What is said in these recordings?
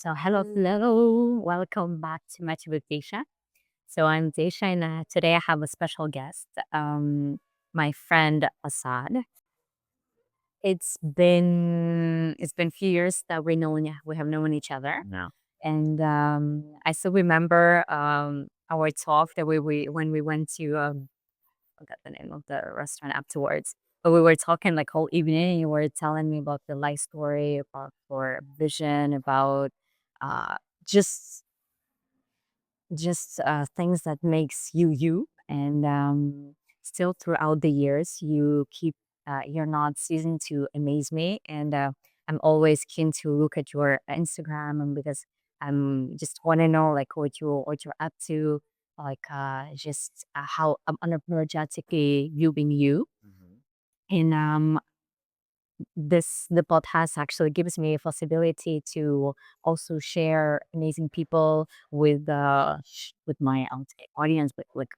So hello, welcome back to Match with Desha. So I'm Desha, and today I have a special guest, my friend Assad. It's been a few years that we have known each other, No. and I still remember our talk that we when we went to forgot the name of the restaurant afterwards. But we were talking like whole evening. You were telling me about the life story, about your vision, about uh, just things that makes you you. And still throughout the years, you're not ceasing to amaze me. And I'm always keen to look at your Instagram, and because I'm just want to know like what you're up to, like just how unapologetically you being you. Mhm. And the podcast actually gives me a possibility to also share amazing people with my audience,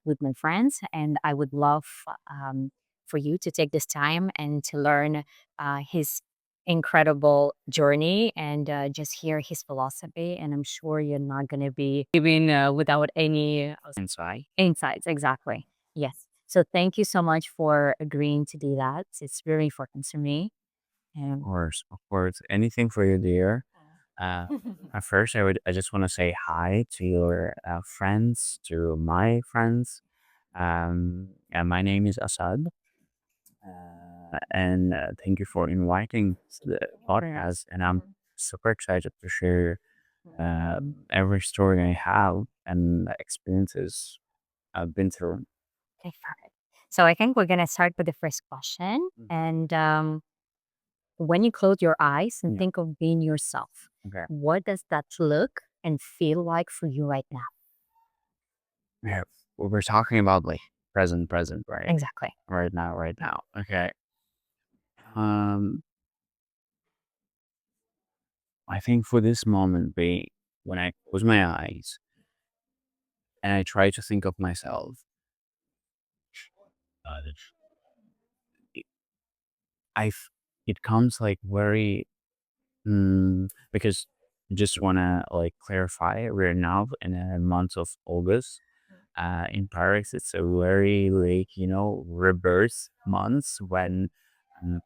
with my friends. And I would love for you to take this time and to learn his incredible journey, and just hear his philosophy. And I'm sure you're not going to be giving without any Inside. insights. Exactly. Yes. So thank you so much for agreeing to do that. It's very important to me. Of Um, course, of course. Anything for you, dear. Uh, at first, I just want to say hi to your friends, to my friends. And my name is Asad. And thank you for inviting to the podcast. And I'm super excited to share every story I have and the experiences I've been through. okay, perfect. So I think we're gonna start with the first question. Mhm. And when you close your eyes and Yeah. think of being yourself, Okay. what does that look and feel like for you right now? Yeah. We're talking about like present, right? Exactly. Right now. Okay. Um, I think for this moment being when I close my eyes and I try to think of myself, it, it comes like very because just wanna like clarify we're now in a month of August. In Paris, it's a very like rebirth months when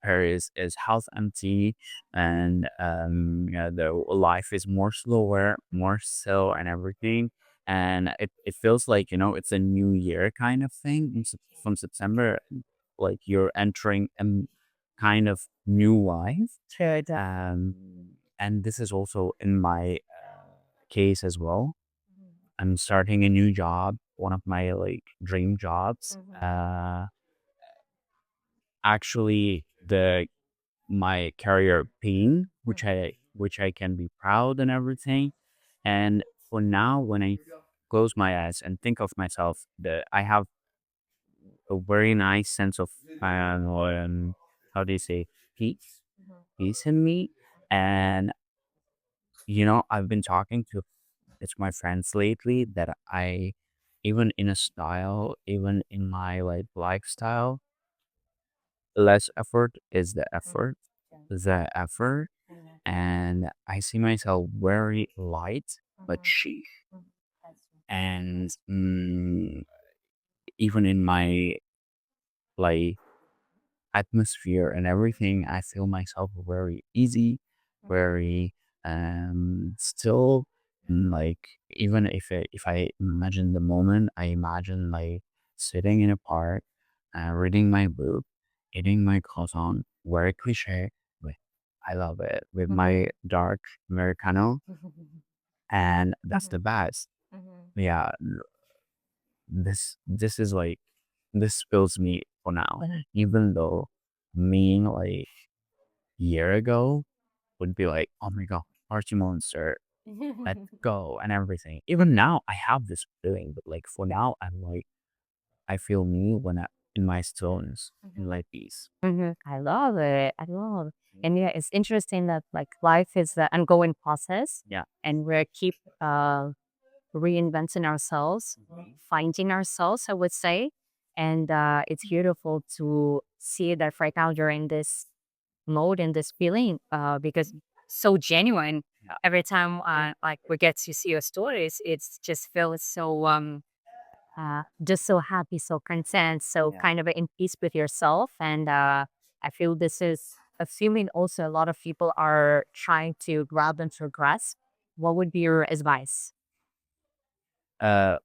Paris is half empty and yeah, the life is more slower, more still, and everything. And it feels like it's a new year kind of thing from September, like you're entering a kind of new life. True. And this is also in my case as well. I'm starting a new job, one of my like dream jobs. Actually, the my career pain, which I can be proud and everything. And for now, when I close my eyes and think of myself, I have a very nice sense of how do you say peace, peace in me. And I've been talking to my friends lately that I even in a style, even in my like lifestyle, less effort is the effort. And I see myself very light but chic. And even in my like atmosphere and everything, I feel myself very easy, very still. Like even if I imagine the moment, I imagine like sitting in a park, reading my book, eating my croissant, very cliche, but I love it with my dark Americano, and that's the best. Yeah, this is like this fills me for now. Even though me like year ago would be like, oh my god, party monster, let's go and everything. Even now I have this feeling, but like for now I'm like I feel me when I in my stillness, in my peace. I love it. I love. And yeah, it's interesting that like life is the ongoing process, Yeah. and we keep reinventing ourselves, finding ourselves, I would say. And it's beautiful to see that right now you're in this mode and this feeling, because so genuine. every time like we get to see your stories, it's just feels so just so happy, so content, so kind of in peace with yourself. And I feel this is assuming also a lot of people are trying to grab and progress. What would be your advice? Uh,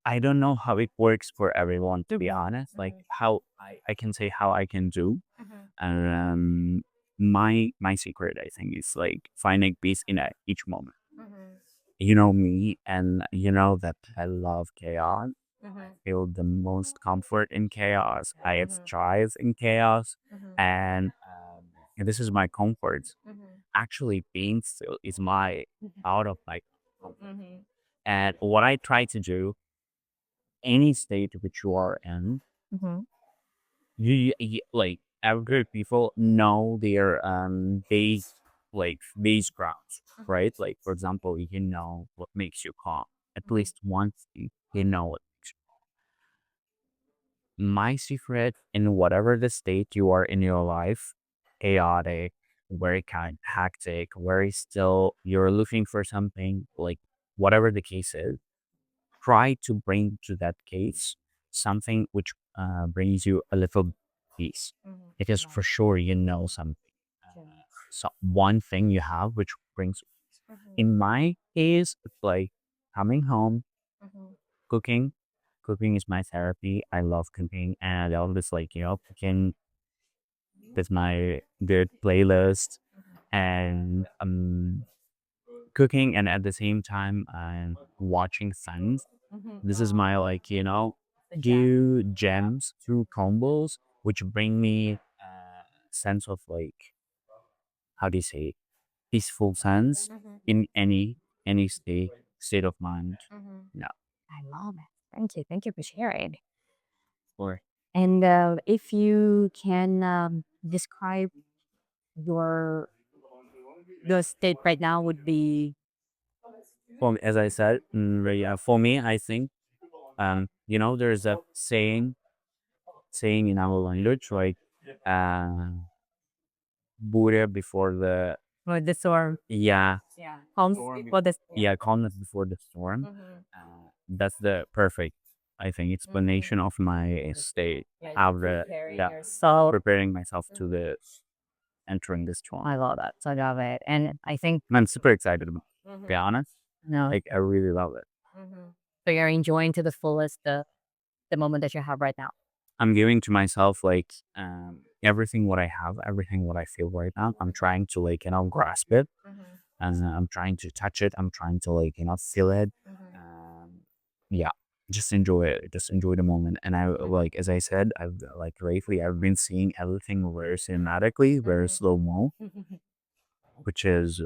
I don't know how it works for everyone, to be honest. Like how I can say how I can do. Um, my secret, I think, is like finding peace in each moment. You know me, and you know that I love chaos. Feel the most comfort in chaos. I thrive in chaos, and this is my comfort. Actually, being still is my out of my comfort. And what I try to do, any state which you are in, Hmm. like every people know their base, like base grounds, right? Like for example, you know what makes you calm. At least one thing you know what makes you. My secret in whatever the state you are in your life, chaotic, very kind, hectic, very still, you're looking for something, like whatever the case is, try to bring to that case something which brings you a little peace, because for sure you know something, so one thing you have which brings, in my case it's like coming home, cooking. Cooking is my therapy. I love cooking, and I always like, cooking with my good playlist, and cooking, and at the same time I'm watching Suns. This is my, like, few gems, through combos which bring me sense of, like, how do you say, peaceful sense in any state of mind. No. I love it. Thank you. Thank you for sharing. Or And if you can describe your the state right now would be as I said, yeah, for me, I think, there's a saying in our language, like, uh, Buddha before the, for the storm. yeah, Calms for the yeah, calmness before the storm. That's the perfect, I think, explanation of my state. How the, yeah, so preparing myself to the entering this storm. I love that. So I love it. And I think And I'm super excited about it, to be honest. no. Like, I really love it. So you're enjoying to the fullest the moment that you have right now. I'm giving to myself, like, everything what I have, everything what I feel right now. I'm trying to, like, grasp it, and I'm trying to touch it. I'm trying to, like, feel it. Yeah, just enjoy it. Just enjoy the moment. And I, like, as I said, I've, like, lately I've been seeing everything very cinematically, very slow mo, which is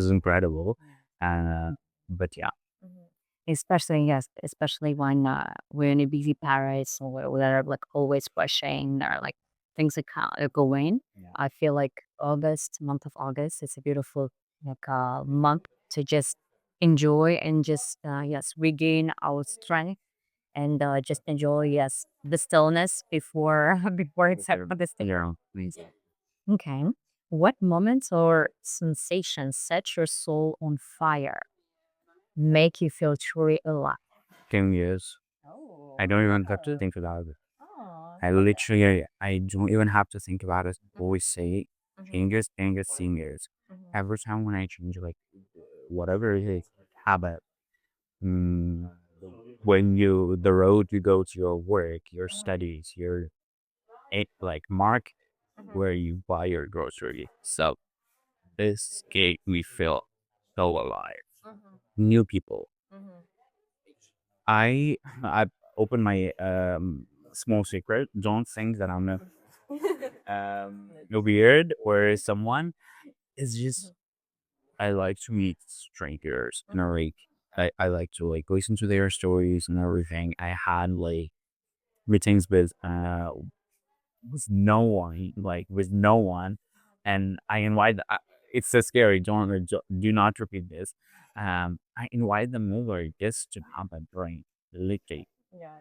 incredible. But yeah, Especially yes, especially when we're in a busy Paris or we're like always pushing or like things that are going. yeah, I feel like August, month of August, is a beautiful like month to just enjoy and just yes regain our strength and just enjoy yes the stillness before before it's the state. yeah, please. Okay, what moments or sensations set your soul on fire, make you feel truly alive? Can use. I Oh, don't even have to think about it. oh, I literally, I don't even have to think about it. Always say fingers, fingers, fingers. Every time when I change, like, whatever it is, habit, mm, when the road you go to your work, your studies, your, like, mark where you buy your grocery. So this gave me feel so alive. New people. I open my small secret. Don't think that I'm weird or someone. It's just I like to meet strangers, and I like to, like, listen to their stories and everything. I had, like, meetings with no one, like, with no one, and I invite. It's so scary. Do not repeat this. I invite them over just to have a drink, literally,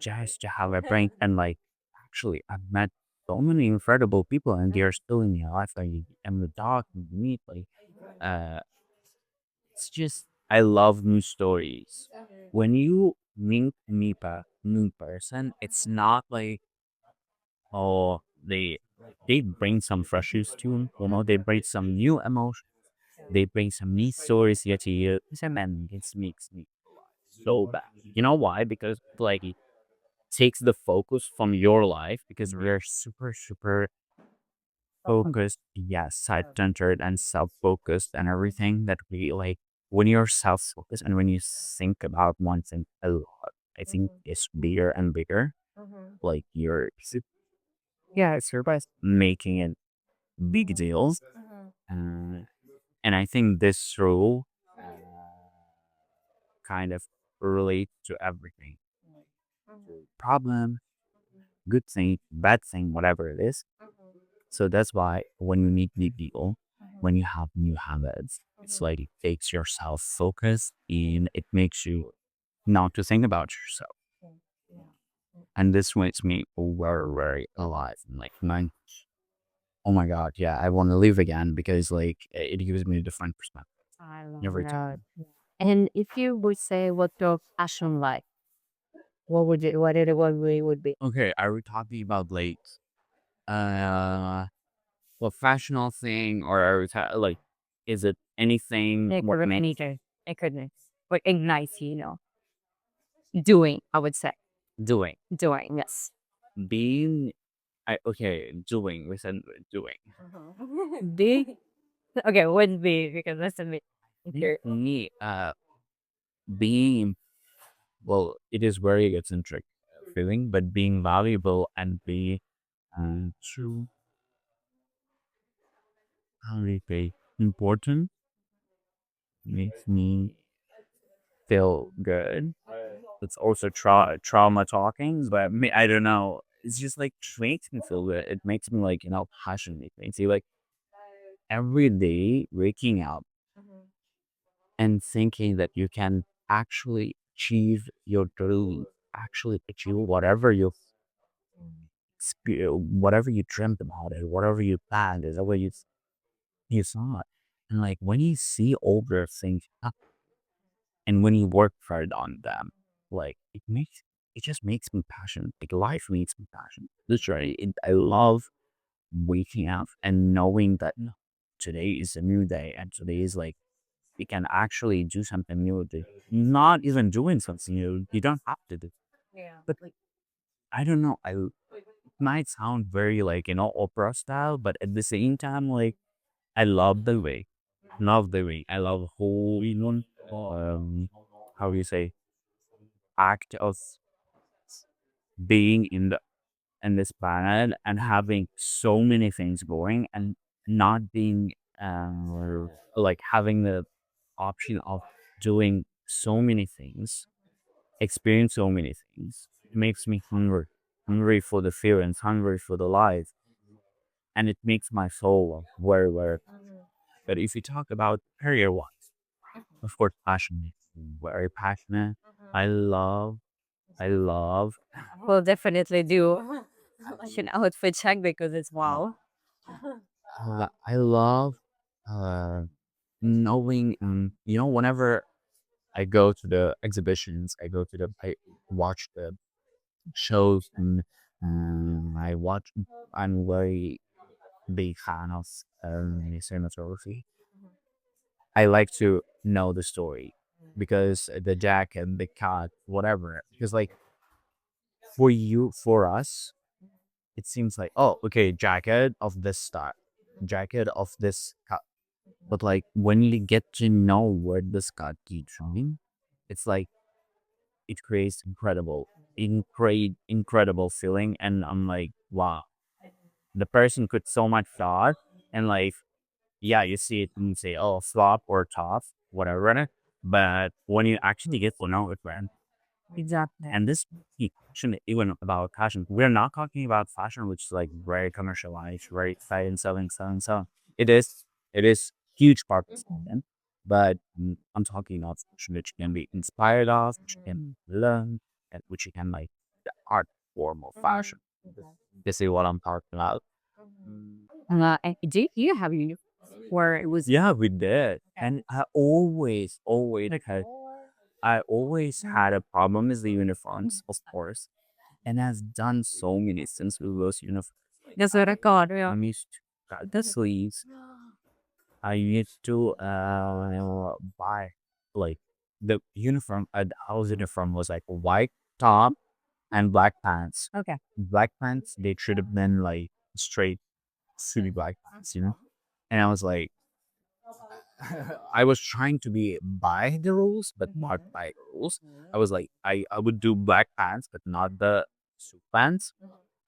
just to have a drink, and, like, actually, I've met so many incredible people, and they are still in your life. Like, and the dog, and meet, like, it's just I love new stories. When you meet new person, it's not like, oh, they bring some fresh tune, they bring some new emotion, they bring some new stories here to you, and it makes me so bad. You know why? Because like it takes the focus from your life because we're super super focused, yes, side-centered and self-focused and everything that we like. When you're self-focused and when you think about one thing a lot, I think it's bigger and bigger. Like yeah, it's your best making it big deals. Uh, and I think this rule kind of relates to everything. Problem, good thing, bad thing, whatever it is. So that's why when you meet new people, when you have new habits, it's like it takes your self focus and it makes you not to think about yourself. And this makes me very, very alive. And like, man, oh my God, yeah, I want to live again because like it gives me a different perspective I love every that. time. And if you would say what your passion like, what would it, what it would be? Okay, are we talking about like uh professional thing or are we like is it anything It what could be makes anything. It could be what ignites you, doing, I would say. doing? Doing, yes. Being I okay, doing we said doing. Be okay, wouldn't be because that's a bit Me, okay. me, being well, it is very egocentric feeling, but being valuable and be true, how do you say, important makes me feel good. It's also trauma talking, but me, I don't know. It's just like makes me feel good. It makes me like passionate. And see, like every day waking up and thinking that you can actually achieve your dream, actually achieve whatever whatever you dreamt about it, whatever you planned, is that what you saw it. And like when you see all the things and when you work hard on them, like it just makes me passionate. Like life makes me passionate. Literally, I love waking up and knowing that no, today is a new day and today is like we can actually do something new. Not even doing something new. You don't have to do. But like I don't know. I might sound very like opera style, but at the same time, like I love the way. Love the way. I love whole how do you say act of being in this planet and having so many things going and not being like having the option of doing so many things, experience so many things. It makes me hungry, hungry for the feelings, hungry for the life, and it makes my soul very, very. But if you talk about career wise, of course, passionate, very passionate. I love, I love, We'll definitely do an outfit check because it's wow. I love uh, knowing. Whenever I go to the exhibitions, I watch the shows, and I watch. I'm very big fan of cinematography. I like to know the story because the jacket, the cat, whatever. Because like for us, it seems like oh, okay, jacket of this style, jacket of this cut. But like when you get to know where this cut keeps from, it's like it creates incredible feeling, and I'm like, wow, the person put so much thought and like yeah, you see it and you say, oh, flop or top, whatever. But when you actually get to know it, man, Exactly. and this passion, even about fashion, we're not talking about fashion, which is like very commercialized, very exciting, selling. It is huge part of something. But I'm talking about fashion which you can be inspired of, which you can learn, and which you can like the art form of fashion. This is what I'm talking about. And do you have you? where it was Yeah, we did. And I always had a problem with the uniforms, of course, and has done so many since we was uniforms. that's what I got. I Yeah. used to cut the sleeves. I used to buy like the uniform. The house uniform was like white top and black pants. Okay. Black pants, they should have been like straight, silly black pants, you know. And I was like, I was trying to be by the rules, but not by the rules. I was like, I would do black pants, but not the suit pants.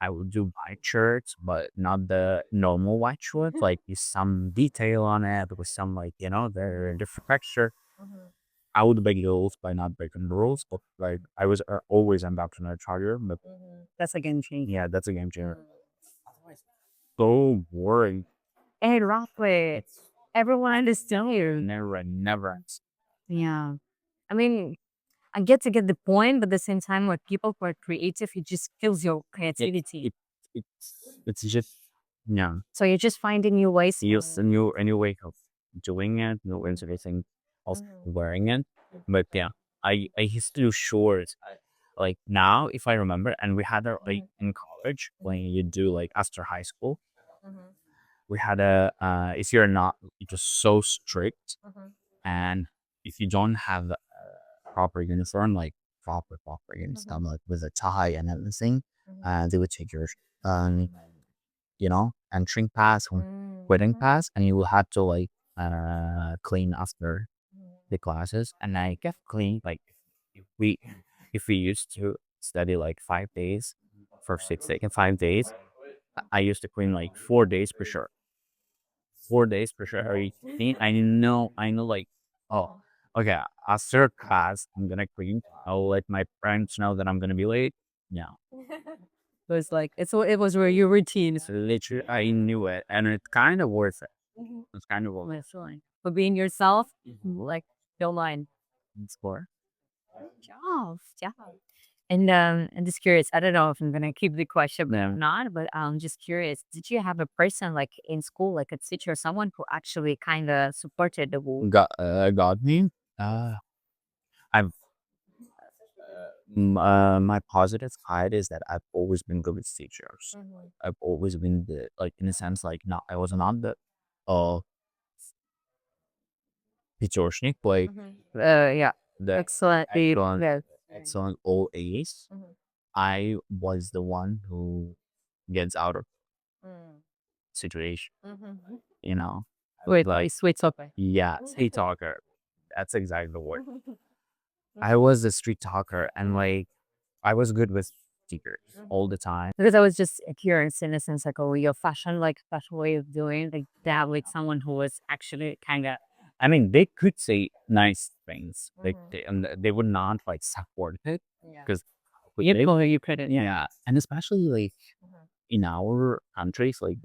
I would do white shirts, but not the normal white shirts. Like with some detail on it, with some like the different texture. I would break the rules by not breaking the rules, but like I was always indoctrinated charger. But That's a game changer. yeah, that's a game changer. So boring. Hey, Rofe, everyone understands you. Never ends. Yeah. I mean, I get the point, but at the same time, when people who are creative, it just kills your creativity. It's just yeah. So you're just finding new ways. Use a new way of doing it, new ways of everything, also wearing it. But yeah, I used to do shorts. Like now, if I remember, and we had like in college when you do like after high school, we had if you're not just so strict, and if you don't have a proper uniform, like proper uniform, like with a tie and everything, they would take your um entering pass or quitting pass, and you will have to like clean after the classes. And I kept clean like if we if we used to study like 5 days for 6 days and 5 days, I used to clean like 4 days for sure. 4 days for sure. I know like, oh, okay, after class I'm gonna clean. I'll let my parents know that I'm gonna be late. Yeah. It was like it was where your routine. So literally, I knew it, and it's kind of worth it. It's kind of worth it. Literally. But being yourself, like, don't mind. It's for Job. Yeah. And just curious, I don't know if I'm gonna keep the question or them. not, but I'm just curious. Did you have a person like in school, like a teacher, or someone who actually kind of supported the whole? Got me. Uh, I've my positive side is that I've always been good with teachers. I've always been the like in a sense like not I was not the uh Pichorshnik, like Yeah. the Excellent. excellent all A's. I was the one who gets out of situation, you know. Wait, Like sweet okay. yeah, street talker. That's exactly the word. I was a street talker, and like I was good with teachers all the time. Because I was just curious in a sense, like, oh, your fashion, like fashion way of doing, like that with someone who was actually kind of. I mean, they could say nice things, like and they would not like support it because You couldn't. Yeah. yeah, and especially like in our countries, like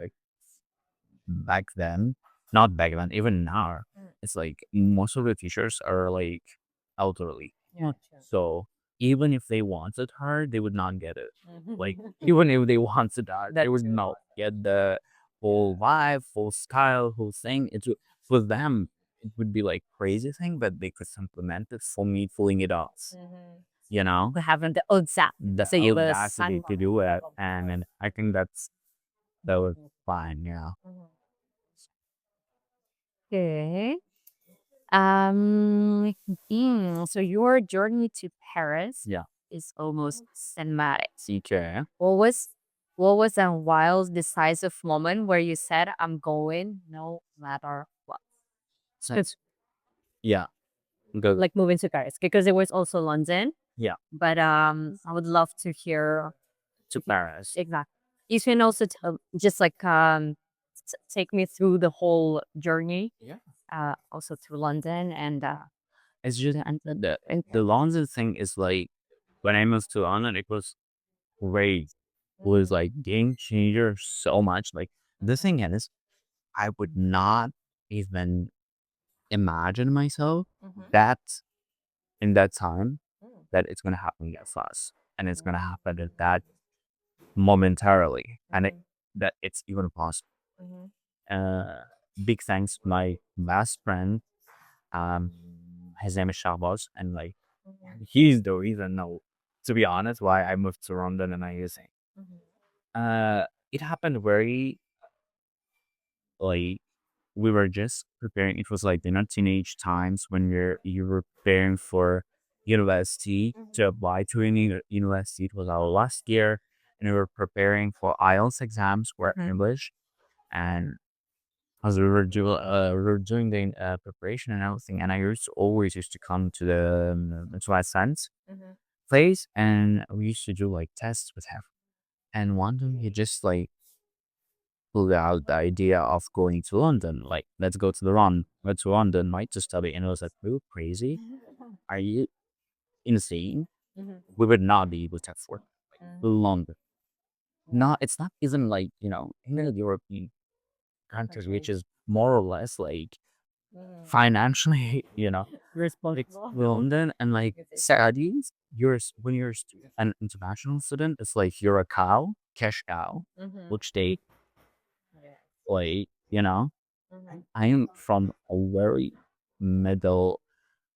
back then, not back then, even now, it's like most of the teachers are like elderly. Yeah. So even if they wanted her, they would not get it. Like even if they wanted her, they would not get the whole vibe, full style, whole thing. For them, it would be like crazy thing, but they could implement it. For me, pulling it off, you know, We haven't the audacity the to say audacity to do it, and I think that was fine. Yeah, Okay. So your journey to Paris yeah. is almost cinematic. CK. What was a wild, decisive moment where you said, "I'm going no matter what"? So, It's yeah, go like moving to Paris because it was also London. yeah But I would love to hear to Paris. exactly. You can also tell, just like take me through the whole journey. Yeah. Also through London and It's just and the London thing is like when I moved to London, it was great. It was like game changer so much. Like the thing is, I would not even imagine myself that in that time that it's gonna happen that fast and it's gonna happen at that momentarily and that it's even possible. Uh, big thanks to my best friend. Um, his name is Shahbaz, and like he's the reason. No, to be honest, why I moved to London and I use it. It happened very like we were just preparing. It was like teenage times when you were preparing for university to apply to any university. It was our last year, and we were preparing for IELTS exams for English. And as we were doing the preparation and everything, and I always used to come to the to my son's place, and we used to do like tests with him. And one day he just like pulled out the idea of going to London. Like, let's go to let's to London, right, to study. And I was like, are you crazy? Are you insane? We would not be able to afford London. Not, it's not even like, in the European countries, which is more or less like financially, it's London and like studies. When you're an international student, it's like you're a cow, cash cow, which they like, I am from a very middle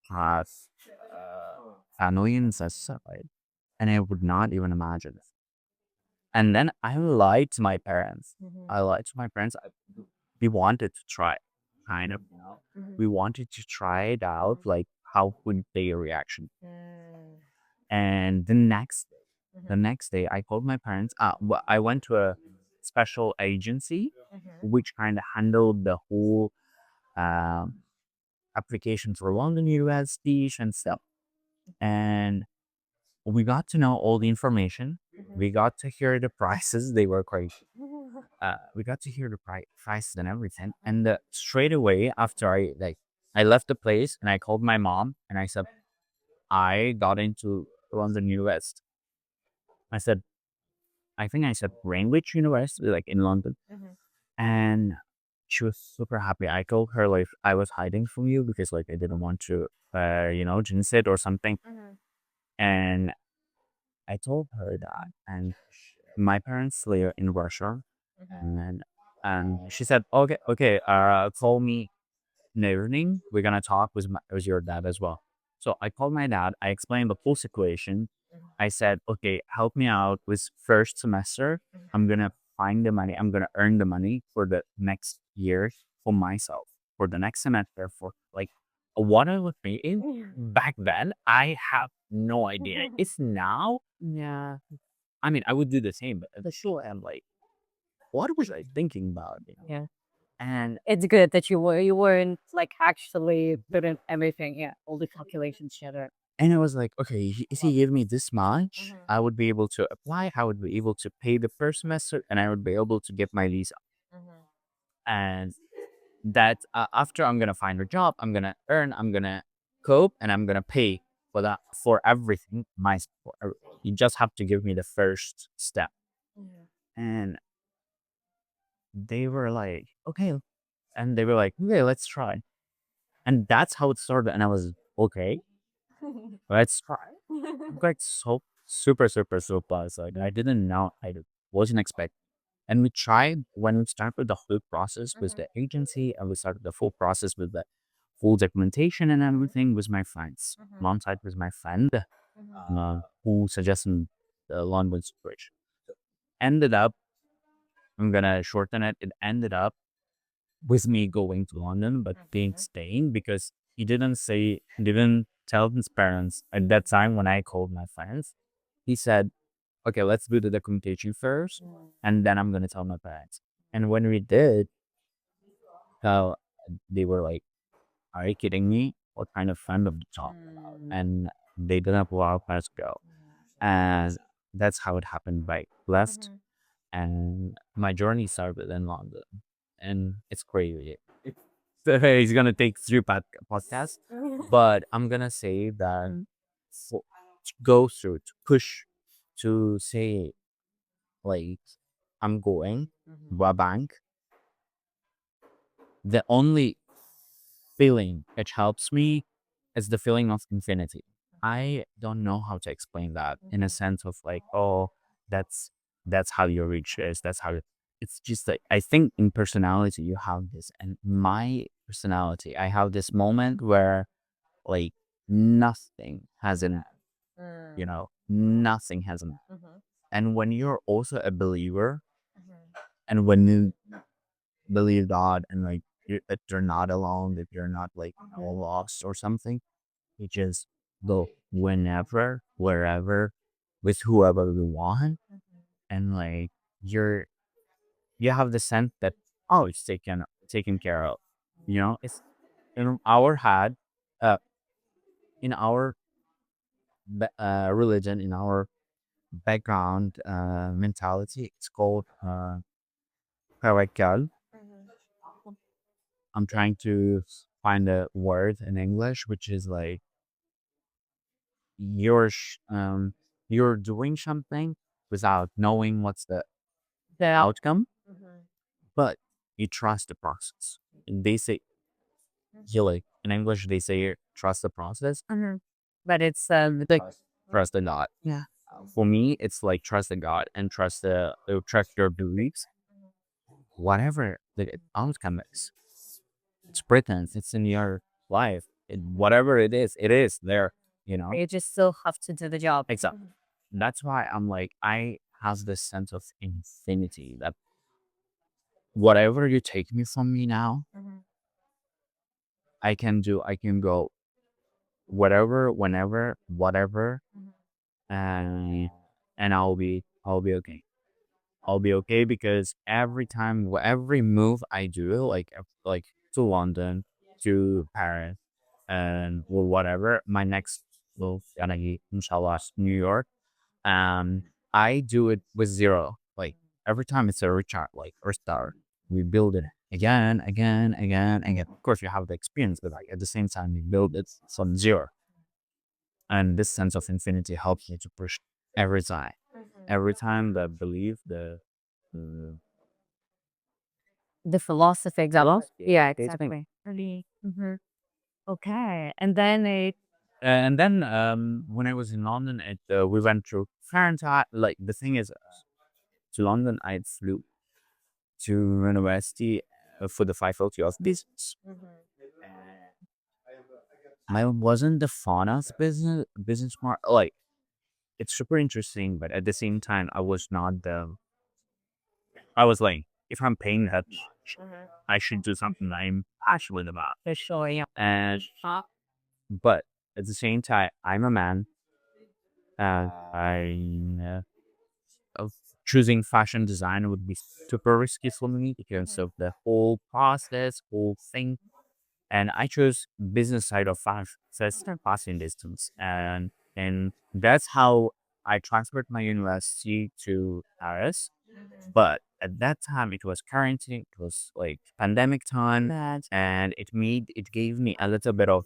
class family in society, and I would not even imagine it. And then I lied to my parents. I lied to my parents. We wanted to try, kind of. We wanted to try it out, like how would their reaction. And the next day, I called my parents. I went to a special agency, which kind of handled the whole um, application for London University and stuff. And we got to know all the information. We got to hear the prices. They were quite. We got to hear the prices and everything. And straight away after I left the place and I called my mom and I said I got into London University. I said I think I said Greenwich University, like in London, and she was super happy. I told her like I was hiding from you because like I didn't want to, jinx it or something. And I told her that, and my parents live in Russia, and she said, okay, okay, call me in the evening. We're gonna talk with your dad as well. So I called my dad. I explained the full situation. I said, okay, help me out with first semester. I'm gonna find the money. I'm gonna earn the money for the next year for myself for the next semester for like what I was thinking back then. I have no idea. It's now. Yeah. I mean, I would do the same, but sure, I'm like, what was I thinking about? Yeah. And It's good that you weren't like actually putting everything, yeah, all the calculations together. I was like, okay, if he gave me this much, I would be able to apply. I would be able to pay the first semester, and I would be able to get my visa. And that after I'm gonna find a job, I'm gonna earn, I'm gonna cope, and I'm gonna pay for that for everything. You just have to give me the first step. And they were like, okay, and they were like, okay, let's try. And that's how it started. And I was okay, let's try. I'm like so super super surprised. Like I didn't know, wasn't expecting. And we tried when we started the whole process with the agency, and we started the full process with the full documentation and everything with my friends. Alongside with my friend, who suggested the London situation. Ended up, I'm gonna shorten it. It ended up with me going to London, but being staying because he didn't tell his parents at that time when I called my friends. He said, okay, let's do the documentation first, and then I'm gonna tell my parents. And when we did, uh, they were like, "Are you kidding me? What kind of friend of the talking about?" And they didn't allow us to go, and that's how it happened. By left, and my journey started in London, and it's crazy. He's gonna take three podcasts, but I'm gonna say that to go through to push to say like I'm going to a bank. The only feeling it helps me is the feeling of infinity. I don't know how to explain that in a sense of like, oh, that's that's how you reach this. That's how it's just like I think in personality you have this, and my personality, I have this moment where like nothing has an end, nothing has an end. And when you're also a believer, and when you believe God, and like that you're not alone, that you're not like all lost or something, you just go whenever, wherever, with whoever you want, and like you're you have the sense that, oh, it's taken care of. It's in our head, uh, in our religion, in our background mentality. It's called tawakkal. I'm trying to find a word in English, which is like you're doing something without knowing what's the outcome, but you trust the process. And they say, like in English, they say trust the process. But it's like Trust the God. yeah. For me, it's like trust the God and trust your beliefs. Whatever the outcome is, it's pretense. It's in your life. Whatever it is there. You just still have to do the job. Exactly. That's why I'm like I have this sense of infinity that whatever you take me from me now, I can do. I can go whatever, whenever, whatever, and I'll be okay. I'll be okay because every time, every move I do, like to London, to Paris, and or whatever, my next move gonna be inshallah New York. Um, I do it with zero. Like every time it's a restart, like restart. We build it again, again, again, again. Of course, you have the experience, but like at the same time, you build it from zero. And this sense of infinity helps me to push every time. Every time the belief, the The philosophy, exactly. philosophy, Yeah, basically. exactly. Really. Okay. And then it And then when I was in London, we went through Fahrenheit. Like the thing is, to London, I flew to university for the faculty of business. I wasn't the fan of business part. Like it's super interesting, but at the same time, I was not the. I was like, if I'm paying that much, I should do something I'm passionate about. for sure, yeah. And but at the same time, I'm a man, and of choosing fashion design would be super risky for me because of the whole process, whole thing. And I chose business side of fashion, first passing distance, and that's how I transferred my university to Paris. But at that time, it was quarantine. It was like pandemic time, That and it gave me a little bit of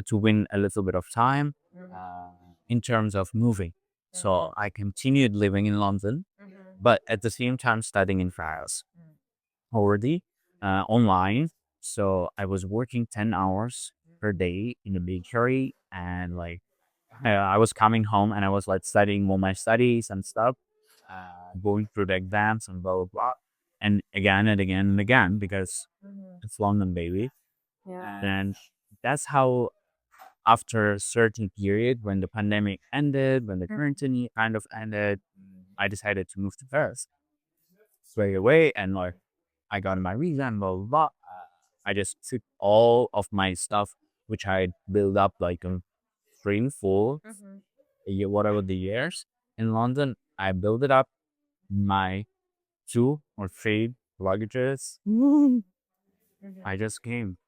to win a little bit of time in terms of moving. So I continued living in London, but at the same time studying in Paris already online. So I was working 10 hours per day in a bakery, and like I was coming home and I was like studying all my studies and stuff, going through the exams and blah blah blah, and again and again and again because it's London, baby. And that's how after a certain period when the pandemic ended, when the quarantine kind of ended, I decided to move to Paris straight away. And like, I got my visa and blah, blah, blah. I just took all of my stuff, which I built up like 3 4 whatever the years in London. I built it up, my 2 or 3 luggages. I just came.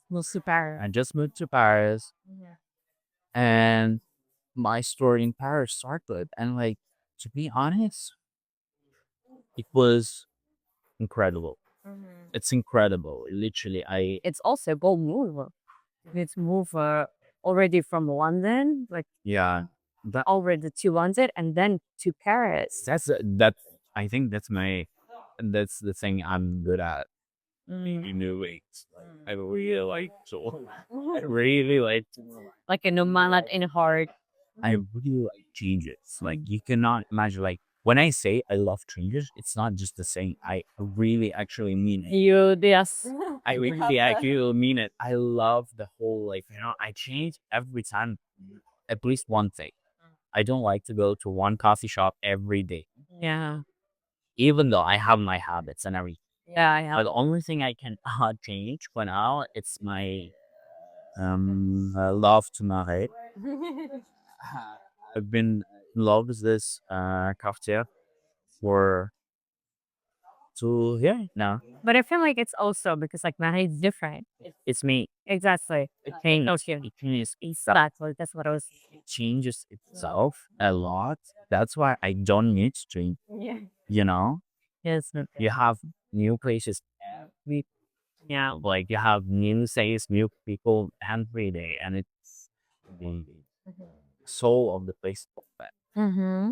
was super. I just moved to Paris, and my story in Paris started. And like, to be honest, it was incredible. It's incredible. Literally, It's also a bold move. It's move already from London, like yeah, that already to London and then to Paris. that I think that's the thing I'm good at. Maybe new ways. Like, I really like to. I really like to. Like a nomad in heart. I really like changes. Like you cannot imagine. Like when I say I love changes, it's not just the saying. I really actually mean it. You, yes. I really actually mean it. I love the whole, like, I change every time at least one thing. I don't like to go to one coffee shop every day, Yeah. even though I have my habits and everything. Yeah, I But have. the only thing I can change for now, it's my love to marry. I've been in love with this cafetiere for 2 years now. But I feel like it's also because like marriage is different. It's me. Exactly. It changes. Okay. It changes itself. Exactly. That's what I was. It changes itself a lot. That's why I don't need to change. Yeah. You know, Yes. you have new places every, Yeah. like you have new things, new people every day, and it's the soul of the place. Mm-hmm.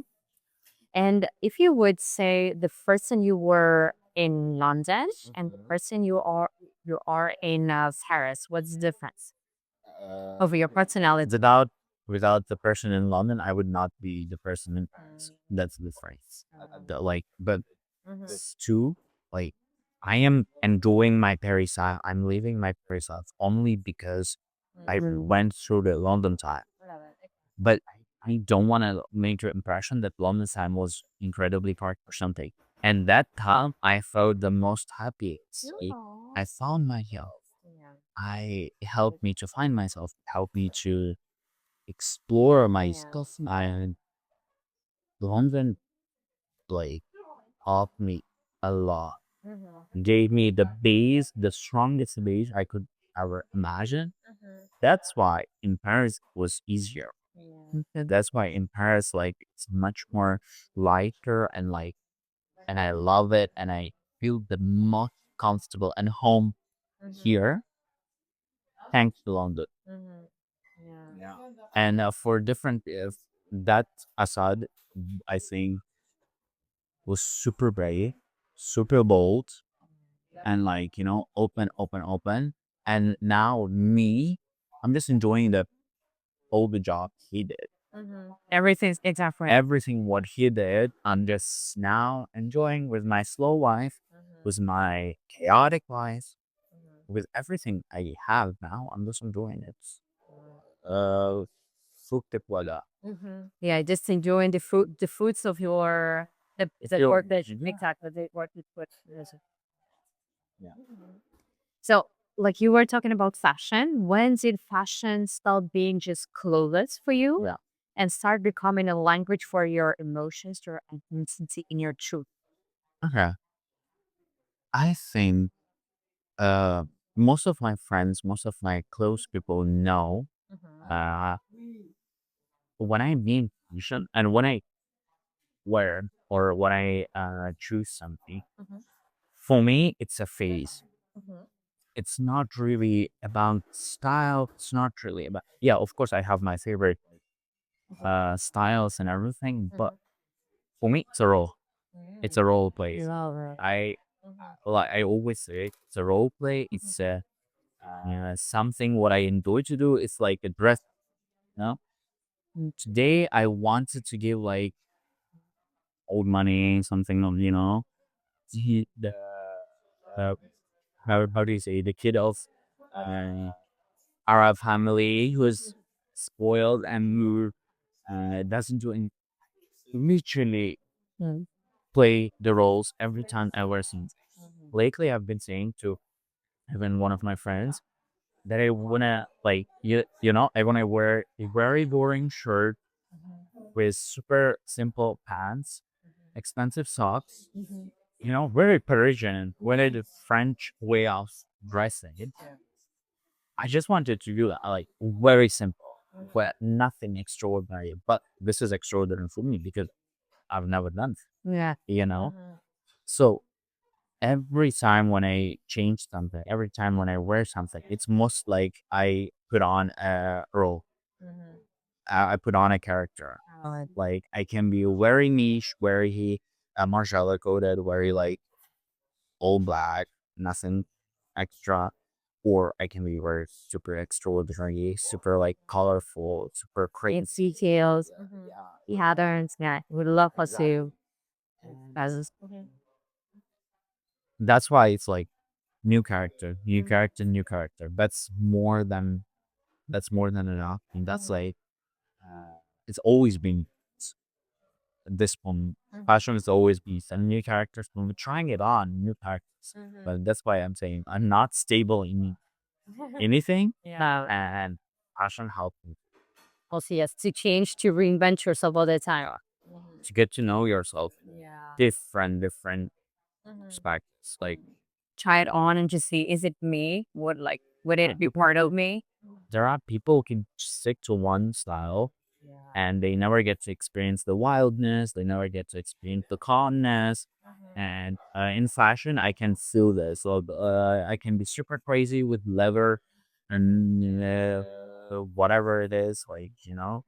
And if you would say the person you were in London and the person you are in Paris, what's the difference over your personality? Without the person in London, I would not be the person in Paris. That's the phrase. But it's two, like, I am enjoying my Paris life. I'm living my Paris life only because I went through the London time. But I don't want to make the impression that London time was incredibly hard or something. And that time, I felt the most happiest. I found my health. I helped me to find myself, helped me to explore myself. And London, like, helped me a lot. Gave me the base, the strongest base I could ever imagine. That's why in Paris was easier. That's why in Paris, like, it's much more lighter and like, and I love it, and I feel the most comfortable and home here, thanks to London. And for different, if that Assad, I think, was super brave, super bold, and like, open, open, open. And now me, I'm just enjoying all the job he did. Everything's exactly. Everything what he did, I'm just now enjoying with my slow life, with my chaotic life, with everything I have now. I'm just enjoying it. Uh, frutte voilà. Yeah, just enjoying the fruits of your the Still, work that yeah, exactly the work that put. yeah. So, like you were talking about fashion, when did fashion stop being just clothes for you Yeah. and start becoming a language for your emotions, your identity, in your truth? Okay. I think uh most of my friends, most of my close people know uh when I mean fashion and when I wear or when I choose something, for me it's a phase. It's not really about style. It's not really about, yeah, of course I have my favorite styles and everything, but for me it's a role. It's a role play. Love it. I like I always say it's a role play. It's something what I enjoy to do. It's like a dress. You know, today I wanted to give like old money, something of, the uh, how do you say, the kid of uh, Arab family who's spoiled and who doesn't do any, literally Mm. play the roles every time I wear something. Lately, I've been saying to even one of my friends that I wanna, like, I wanna wear a very boring shirt with super simple pants, expensive socks, very Parisian, very the French way of dressing. I just wanted to do that, like, very simple, but nothing extraordinary. But this is extraordinary for me because I've never done Yeah. it, So every time when I change something, every time when I wear something, it's most like I put on a role. I put on a character. Like I can be very niche, very martial coded, very like all black, nothing extra, or I can be very super extraordinary, super like colorful, super It's crazy. details, patterns. Yeah, would love us to. As That's why it's like new character, new character, new character. That's more than enough. And that's like it's always been this one. Fashion has always been some new characters. When we're trying it on, new characters. But that's why I'm saying I'm not stable in anything, yeah. and fashion helps me Also, yes, to change, to reinvent yourself all the time. to get to know yourself. Yeah. Different perspectives. Like Try it on and just see, is it me? Would it be part of me? there are people who can stick to one style and they never get to experience the wildness, they never get to experience the calmness. And in fashion, I can feel this. So I can be super crazy with leather and whatever it is, like, uh,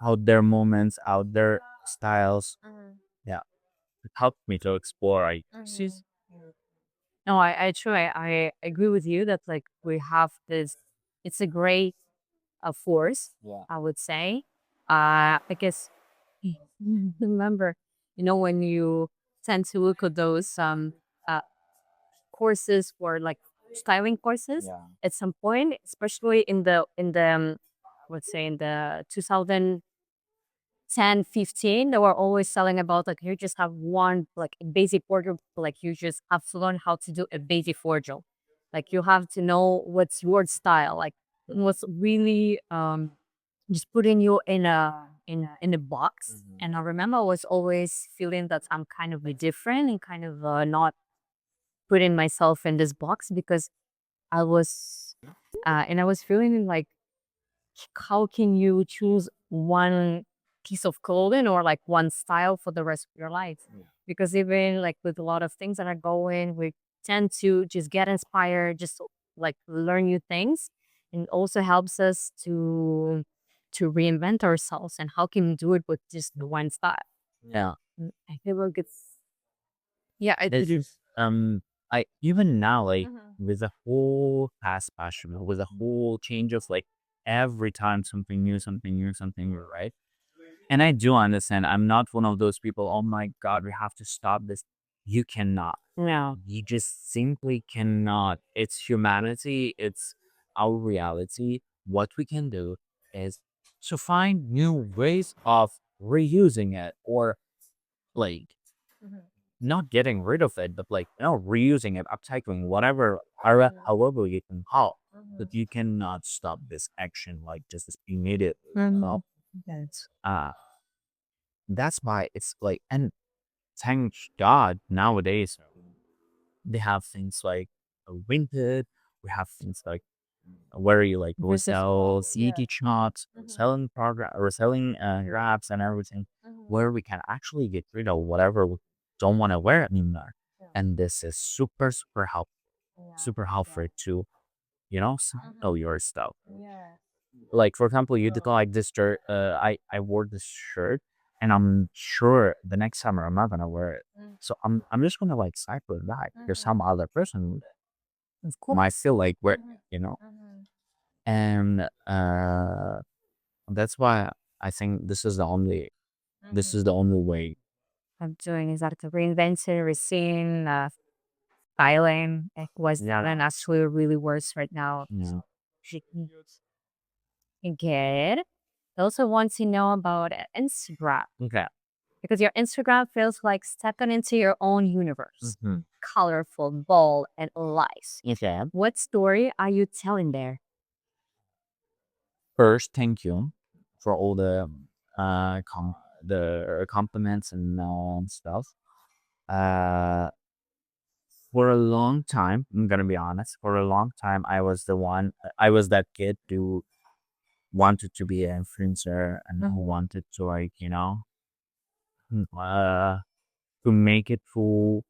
out there moments, out there styles. Yeah, it helped me to explore. I see. No, I try. I agree with you that like we have this. It's a great force, Yeah. I would say. Because remember, when you tend to look at those uh courses for like styling courses Yeah. at some point, especially in the let's say in the 2010, 15, they were always selling about like you just have one like basic wardrobe, like you just have to learn how to do a basic wardrobe. Like you have to know what's your style, like what's really just putting you in a box. And I remember I was always feeling that I'm kind of different and kind of not putting myself in this box because I was and I was feeling like how can you choose one piece of clothing or like one style for the rest of your life? Because even like with a lot of things that are going, we tend to just get inspired, just like learn new things, and it also helps us to reinvent ourselves. And how can we do it with just the one style? Yeah. I feel like it's yeah, This is I even now, like, with the whole fast fashion, with the whole change of like every time something new, something new, something new, right? And I do understand. I'm not one of those people. Oh my God, we have to stop this. You cannot. no. You just simply cannot. It's humanity. It's our reality. What we can do is to find new ways of reusing it, or like not getting rid of it, but like reusing it, upcycling, whatever, however you can call. But you cannot stop this action like just immediately. Mhm. So, uh, that's why it's like, and thank God nowadays they have things like Vinted. We have things like where you like go Versus sell yeah. CT shots, selling program or selling wraps and everything, where we can actually get rid of whatever we don't want to wear anymore. And this is super helpful, super helpful to sell your stuff. Like for example, you did like this shirt. I wore this shirt, and I'm sure the next summer I'm not gonna wear it. So I'm just gonna like cycle it back. There's some other person might feel like wear, you know. And that's why I think this is the only way. I'm doing is that reinventing, reseeing, styling. It was Yeah. and actually really worse right now. Yeah. Good. I also want to know about Instagram Okay. because your Instagram feels like stepping into your own universe. Mhm. Colorful, bold, and light. Okay. What story are you telling there? First, thank you for all the compliments and stuff. Uh, for a long time, I'm gonna be honest. For a long time, I was that kid who wanted to be an influencer and who wanted to like to make it cool,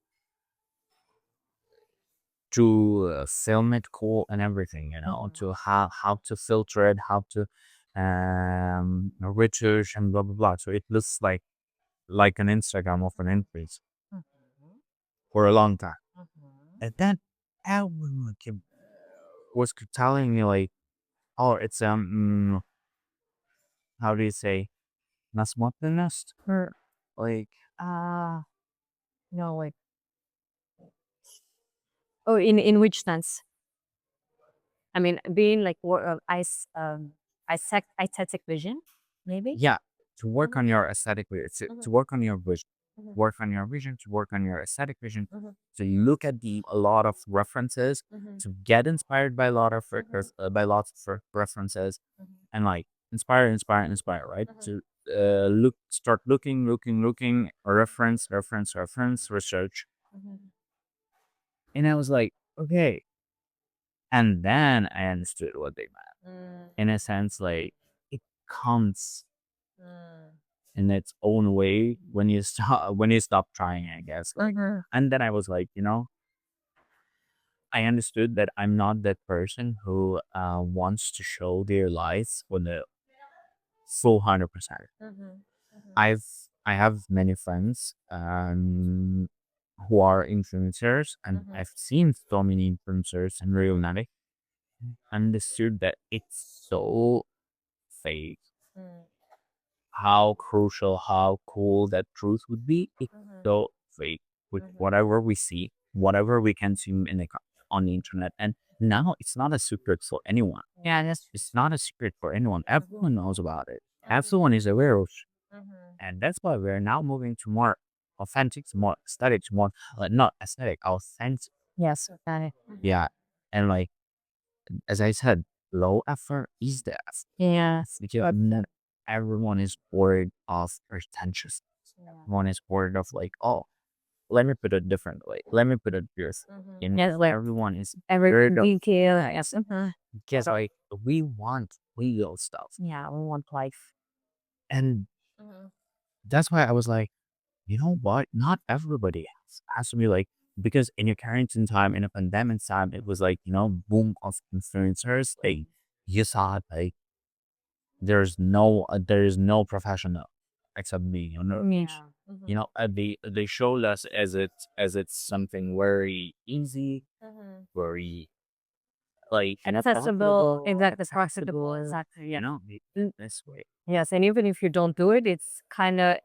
to film it cool and everything. To how to filter it, how to retouch and blah blah blah. So it looks like an Instagram of an influencer for a long time. And then everyone was telling me like, oh, it's how do you say nasmottenest? Like, Uh no, like, oh, in which sense? I mean, being like what aesthetic vision, maybe. yeah, to work Mhm, on your aesthetic, to mhm, work on your vision, mhm, work on your vision, to work on your aesthetic vision. mhm, So you look at a lot of references, mhm, to get inspired by a lot of mhm, by lots of references, mhm, and like inspire, inspire, inspire, right? mhm, To start looking, reference, research, mhm, and I was like, okay, and then I understood what they meant. mm, In a sense, like it comes mm. in its own way when you stop trying, I guess. Like, Mhm. and then I was like, I understood that I'm not that person who wants to show their lives with the full 100%. Mhm. Mhm. I've I have many friends who are influencers, and Mhm. I've seen so many influencers in real life. Understood that it's so fake. Mm. How crucial, how cool that truth would be. It's Mhm. so fake with Mhm. whatever we see, whatever we can see in on the internet. And now it's not a secret for anyone. Yeah, that's It's not a secret for anyone. Mhm. Everyone knows about it. Mhm. Everyone is aware of it. Mhm. And that's why we're now moving to more authentic, more aesthetic, more not aesthetic, authentic. Yes, got it. Mhm. Yeah. And like, as I said, low effort is the effort. Yes. Because not everyone is bored of pretentious. Yeah. Everyone is bored of like, oh, let me put it differently. Let me put it this. Mhm. Yes, like Everyone is every bored of detail, yes. Mhm. because like we want real stuff. Yeah, we want life. And Mhm. that's why I was like, you know what? Not everybody has to be like, because in your quarantine time, in a pandemic time, it was like, boom of influencers. You saw it like there is no professional except me, Yeah. Mhm. they showed us as it's something very easy, Mhm. very like Accessible, exactly, accessible, accessible, exactly, yeah. Mm. this way. Yes, and even if you don't do it, it's kind of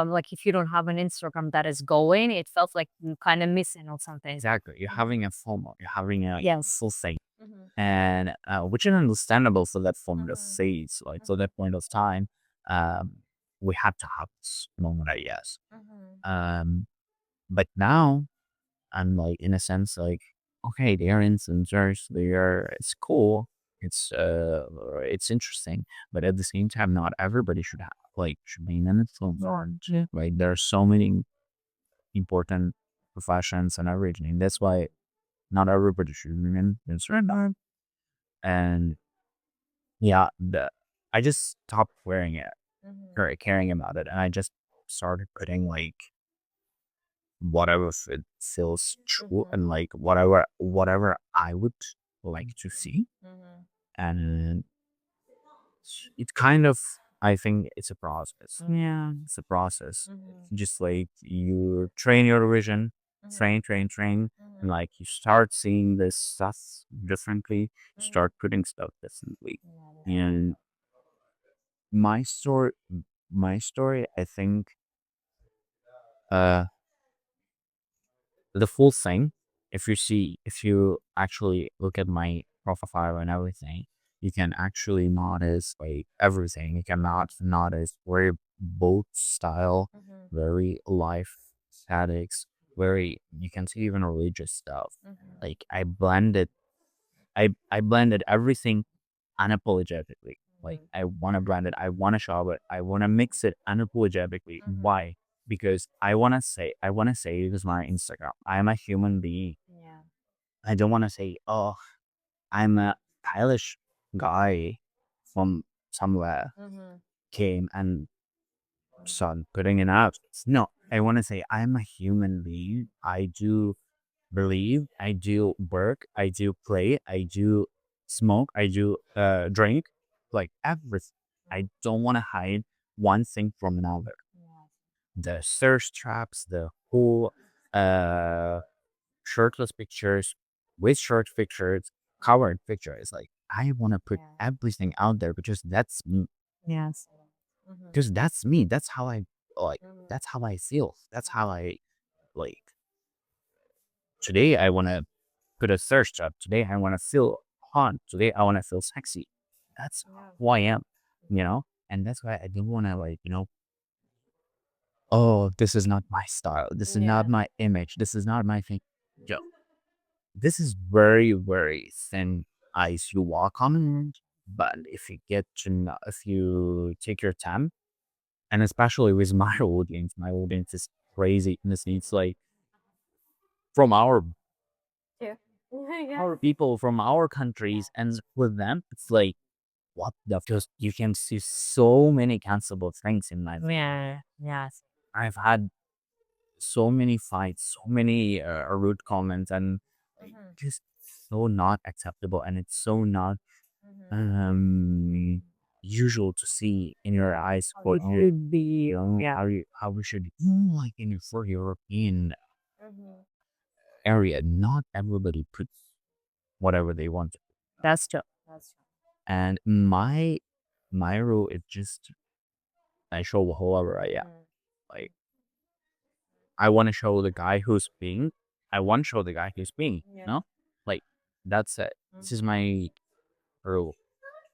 like if you don't have an Instagram that is going, it felt like you kind of missing or something. Exactly. You're Mhm. having a FOMO. You're having a Yes. full thing. Mhm. And which is understandable for that point of Mhm. phase, like for Mhm. that point of time. Um, we had to have this moment, I guess. Mhm. Um, but now I'm like, in a sense, like, okay, they are influencers. It's cool. It's interesting. But at the same time, not everybody should be an influencer. Yeah. Right? There are so many important professions and everything. That's why not everybody should be an influencer. And yeah, I just stopped wearing it Mhm. or caring about it. And I just started putting like whatever feels true and Mhm. like whatever I would like to see. Mhm. And it kind of, I think it's a process. Yeah. It's a process. Mhm. Just like you train your vision, Mhm. train, and Mhm. like you start seeing this stuff differently, Mhm. start putting stuff differently. Yeah. And my story, I think, uh, the full thing, if you actually look at my profile and everything, you can actually notice like everything. You can notice very bold style, Mhm. very life statics, very, you can see even religious stuff. Mhm. Like I blended everything unapologetically. Like Mhm. I want to blend it, I want to show it, I want to mix it unapologetically. Mhm. Why? Because I want to say it is my Instagram. I'm a human being. Yeah. I don't want to say, oh, I'm a stylish guy from somewhere Mhm. came and started putting it out. No, I want to say I'm a human being. I do believe, I do work, I do play, I do smoke, I do drink, like everything. I don't want to hide one thing from another. Yeah. The thirst traps, the whole uh shirtless pictures, with shirt pictures, covered pictures. Like I want to put Yeah. everything out there because that's me. Yes. Mhm. Because that's me. That's how I. like that's how I feel. That's how I like today I wanna put a thirst trap. Today I wanna feel hot. Today I wanna feel sexy. That's who I am, you know? And that's why I don't wanna oh, this is not my style. This is not my image. This is not my thing. Yo, this is very, very thin ice you walk on. But if you get to know, if you take your time, and especially with my audience is crazy. And it's like from our people from our countries, and with them, it's like what the just you can see so many cancelable things in life. Yeah. Yes. I've had so many fights, so many rude comments, and like, just so not acceptable, and it's so not um usual to see in your eyes How for it you, should be. Yeah. how we should like in for European area. Not everybody puts whatever they want, That's true. and my rule is just I show whoever I am. Like I want to show the guy who's being. I want to show the guy who's being. No, like that's it. This is my rule.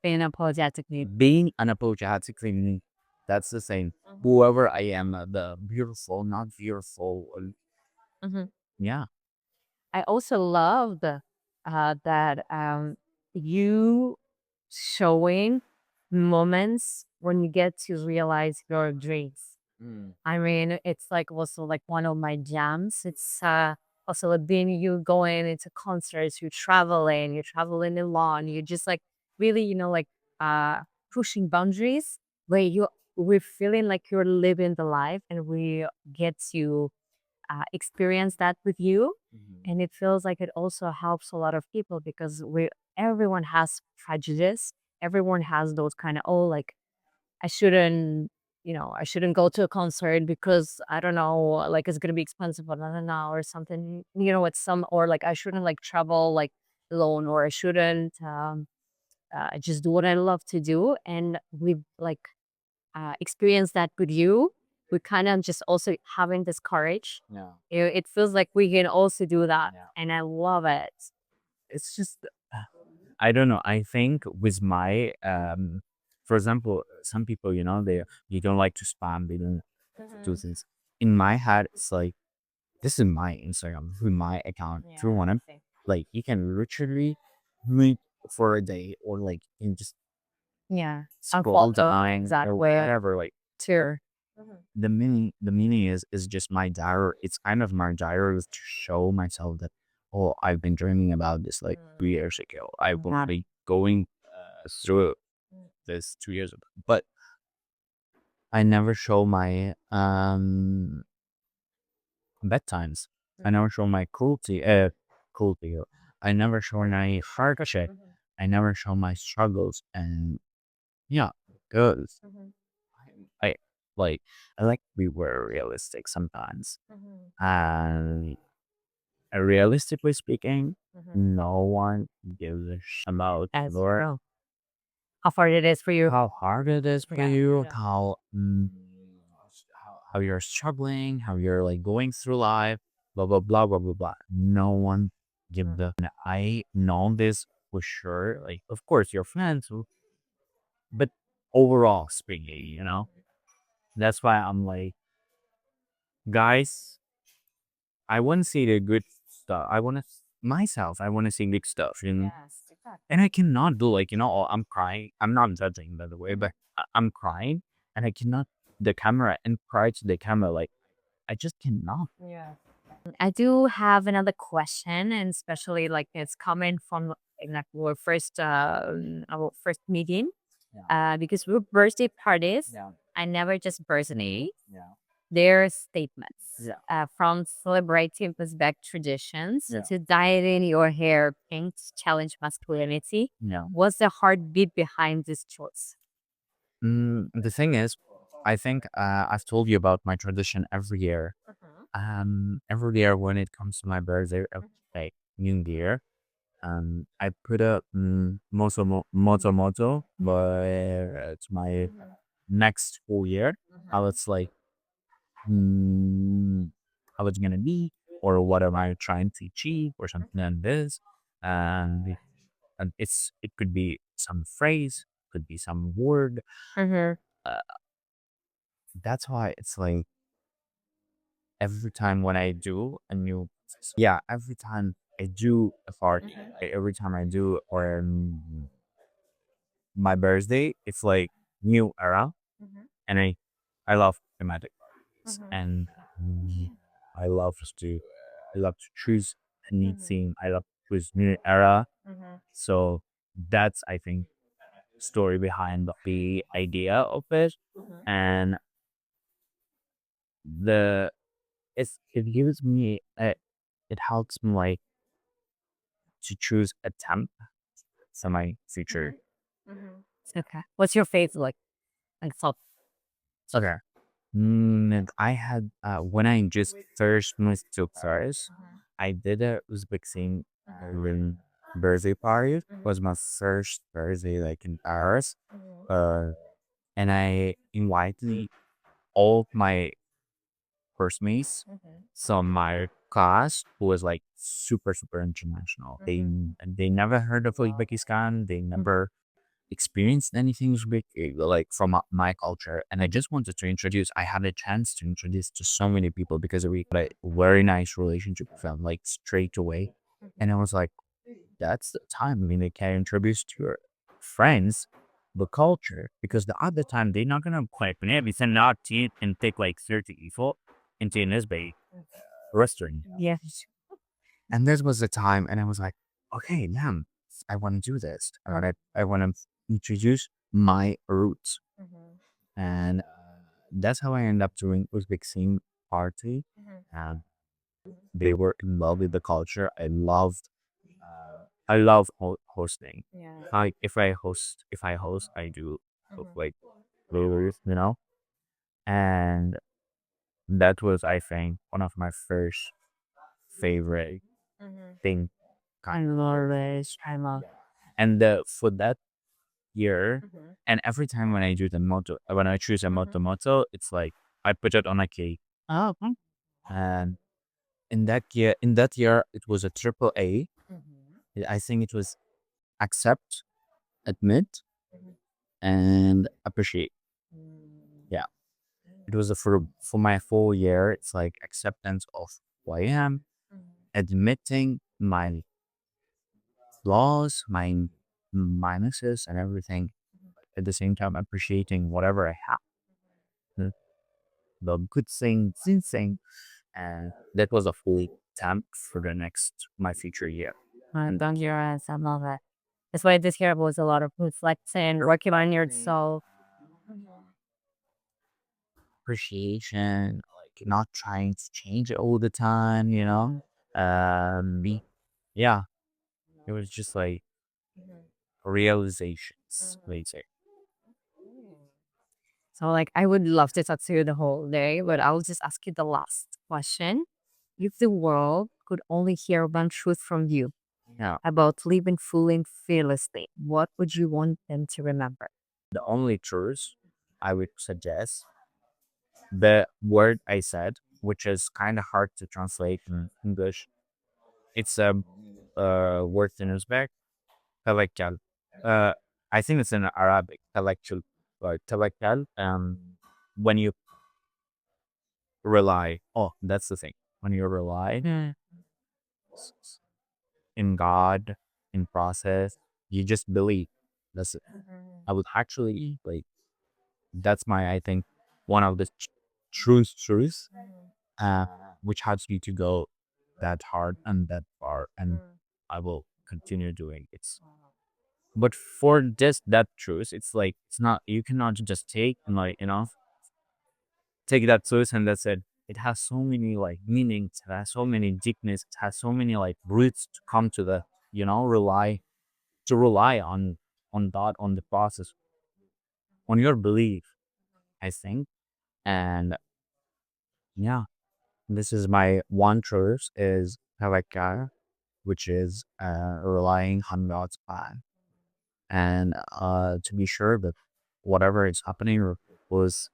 Being apologetically. Being unapologetically. That's the same. Whoever I am, the beautiful, not beautiful. Mhm. Yeah. I also loved that you showing moments when you get to realize your dreams. Mm. I mean, it's like also like one of my jams. It's also like being you going into concerts, you're traveling alone, you're just like really, like uh pushing boundaries where we're feeling like you're living the life and we get to experience that with you. And it feels like it also helps a lot of people because everyone has prejudice. Everyone has those kind of, oh, like I shouldn't, I shouldn't go to a concert because I don't know, like it's gonna be expensive, but I don't know, or something, it's or like I shouldn't like travel like alone, or I shouldn't just do what I love to do. And we've like experienced that with you. We kind of just also having this courage. Yeah. It feels like we can also do that, Yeah. and I love it. It's just I don't know. I think with my for example, some people, they don't like to spam, they don't do things. In my head, it's like this is my Instagram, through my account. If you want to, like, you can literally meet for a day, or like you can just Yeah, scroll down that or way whatever. Like too. the meaning is just my diary. It's kind of my diary to show myself that, oh, I've been dreaming about this like 2 years ago. I will Got be going through this 2 years ago, but I never show my bedtimes. I never show my cruelty. I never show my hardship. I never show my struggles, and yeah, because I like I like we were realistic sometimes. And realistically speaking, no one gives a about As your well. How far it is for you? how hard it is for Yeah. you, how you're struggling, how you're like going through life, blah blah blah blah blah blah. No one give the. And I know this for sure. Like, of course, your friends, but overall speaking, that's why I'm like, guys, I want to see the good stuff. I want to myself. I want to see good stuff, Yes, exactly. and I cannot do like oh, I'm crying. I'm not judging by the way, but I'm crying, and I cannot the camera and cry to the camera. Like I just cannot. I do have another question, and especially like it's coming from like our first meeting. Yeah. Because with birthday parties, Yeah. I never just personally. Yeah. Their statements Yeah. from celebrating Uzbek traditions Yeah. to dyeing your hair pink to challenge masculinity. Yeah. What's the heartbeat behind this choice? The thing is, I think I've told you about my tradition every year. Every year when it comes to my birthday, like New Year, I put a moto, but it's my next whole year. How it's like. mm, how it's gonna be, or what am I trying to achieve, or something like this. And it could be some phrase, could be some word. Mhm. Uh, that's why it's like every time when I do a new, yeah, every time I do a party, every time I do or my birthday, it's like new era, and I love thematic parties, and mm, I love to I love to choose a new theme. I love to choose new era. So that's, I think, story behind the idea of it, and the it gives me it helps me like to choose a temp for my future. Okay. What's your favorite like salt? Okay. And I had when I just first moved to Paris, I did a Uzbek thing when birthday party. It was my first birthday like in Paris. Uh, and I invited all my classmates. So my class who was like super international. They never heard of Uzbekistan. They never experienced anything Uzbek like from my culture, and I just wanted to introduce. I had a chance to introduce to so many people because we got a very nice relationship with them like straight away, and I was like, that's the time. I mean, they can introduce to your friends the culture because the other time they're not gonna like maybe send not to and take like 30 people into an Uzbek restaurant. Yes. And this was the time, and I was like, okay, damn, I want to do this. I want to introduce my roots, and that's how I ended up doing Uzbek theme party. And they were in love with the culture. I love hosting. Like if I host, I do like literally, and that was, I think, one of my first favorite thing. Kind of always, I love, and for that year, and every time when I do the motto, when I choose a motto, it's like I put it on a cake. Oh, okay. And in that year, it was a triple A. I think it was accept, admit, and appreciate. Yeah, it was for my full year. It's like acceptance of who I am, admitting my flaws, my minuses, and everything. At the same time, appreciating whatever I have, the good thing, and that was a full temp for the next my future year. Don't your ass. I love it. That's why this year was a lot of reflection, working on yourself. Appreciation, like not trying to change it all the time, yeah, it was just like realizations, let's say. So, like, I would love to talk to you the whole day, but I'll just ask you the last question. If the world could only hear one truth from you Yeah, about living fully and fearlessly, what would you want them to remember? the only truth I would suggest, the word I said, which is kind of hard to translate in English. It's a word in Uzbek, tawakkal. Uh, I think it's in Arabic, tawakkal, or tawakkal. When you rely, oh, that's the thing. When you rely in God, in process, you just believe. That's it. I would actually like, that's my, I think, one of the truths, uh, which helps me to go that hard and that far, and I will continue doing it. But for just that truth, it's like it's not, you cannot just take and like take that truth and that's it. It has so many like meanings, it has so many deepness, it has so many like roots to come to the rely on that, on the process, on your belief, I think. And yeah, this is my one truth is tawakkul, which is relying on God's plan, and to be sure that whatever is happening or was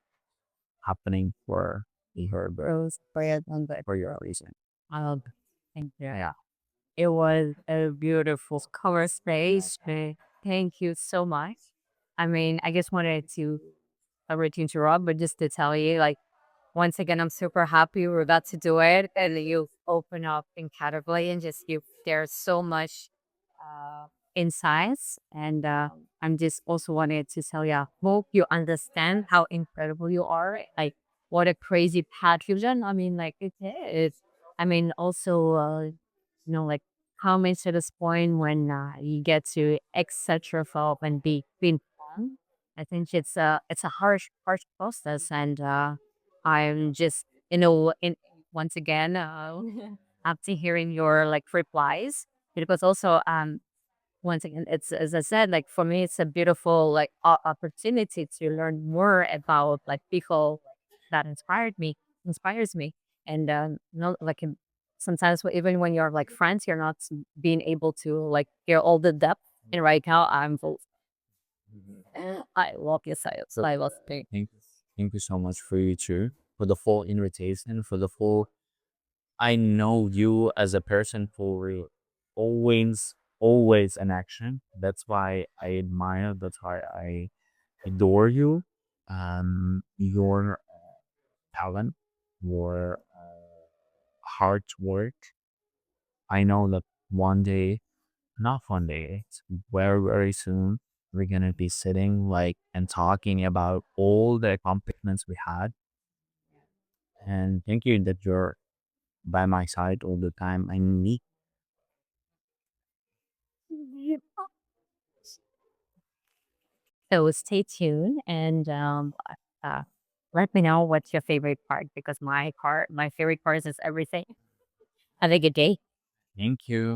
happening for for Rose for your number. for your reason. Oh, thank you. Yeah. It was a beautiful cover space. Thank you so much. I mean, I just wanted to, sorry to interrupt, but just to tell you, like, once again, I'm super happy we're about to do it, and you open up incredibly, and just you, there's so much uh, insights, and I'm just also wanted to tell you, hope you understand how incredible you are, like what a crazy path you've done. I mean, like it is. I mean, also, like coming to this point when you get to accept yourself and be being fun. I think it's a harsh process, and I'm just in once again after hearing your like replies, because also once again, it's as I said, like for me, it's a beautiful like opportunity to learn more about like people that inspires me, and like sometimes even when you're like friends, you're not being able to like hear all the depth. And right now, I'm full. I love your side. So I love it. thank thank you so much for you too, for the full invitation, for the full. I know you as a person for always an action. That's why I admire. That's why I adore you. Your talent, your hard work. I know that one day, not one day, it's very soon, we're gonna be sitting like and talking about all the accomplishments we had. And thank you that you're by my side all the time. I need. So stay tuned and uh, let me know what's your favorite part, because my favorite part is everything. Have a good day. Thank you.